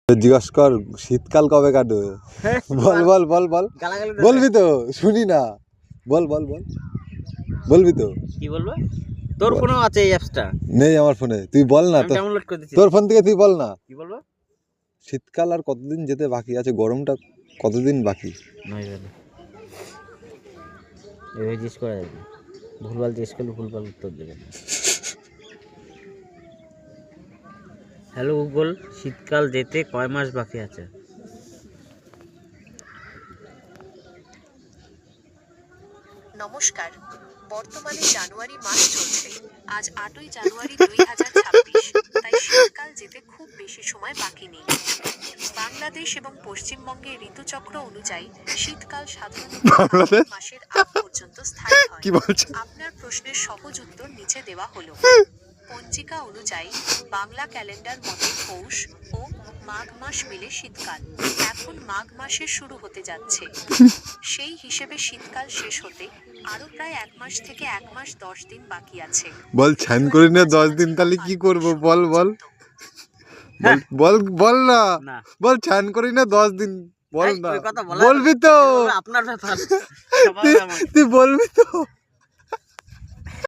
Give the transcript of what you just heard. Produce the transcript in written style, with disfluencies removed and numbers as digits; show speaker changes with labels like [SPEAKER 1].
[SPEAKER 1] জিজ্ঞাসা কর শীতকাল কবে কাটবে? বল বল বল বল, বলবি তো? শুনি না, বল বল বল, বলবি তো?
[SPEAKER 2] কি বলবো? তোর ফোনেও আছে এই অ্যাপসটা?
[SPEAKER 1] নেই আমার ফোনে, তুই বল না।
[SPEAKER 2] আমি ডাউনলোড করে দিয়েছি।
[SPEAKER 1] তোর ফোন থেকে তুই বল না।
[SPEAKER 2] কি বলবো?
[SPEAKER 1] শীতকাল আর কতদিন যেতে বাকি আছে? গরমটা কতদিন বাকি?
[SPEAKER 2] নয় বলে এভাবে জিজ্ঞেস করা যাবে? ভুলভাল জিজ্ঞেস করলে ভুলভাল উত্তর দেবে। হ্যালো গুগল, শীতকাল যেতে কয় মাস বাকি আছে?
[SPEAKER 3] নমস্কার, বর্তমানে জানুয়ারি মাস চলছে। আজ 8ই জানুয়ারি 2026, তাই শীতকাল যেতে খুব বেশি সময় বাকি নেই। বাংলাদেশ এবং পশ্চিমবঙ্গের ঋতুচক্র অনুযায়ী শীতকাল সাধারণত আশ্বিন মাসের আগ পর্যন্ত স্থায়ী হয়। আপনার প্রশ্নের সহজ উত্তর নিচে দেওয়া হলো। পঞ্জিকা অনুযায়ী বাংলা ক্যালেন্ডার মতে পৌষ ও মাঘ মাস মিলে শীতকাল। এখন মাঘ মাসে শুরু হতে যাচ্ছে। সেই হিসেবে শীতকাল শেষ হতে আরো প্রায় 1 মাস থেকে 1 মাস 10 দিন বাকি আছে।
[SPEAKER 1] বল ছান করি না 10 দিন, তাহলে কি করব? বল বল বল বল না, বল ছান করি না 10 দিন, বল না। বলবি তো?
[SPEAKER 2] আপনার ব্যাপার।
[SPEAKER 1] তুই বলবি তো?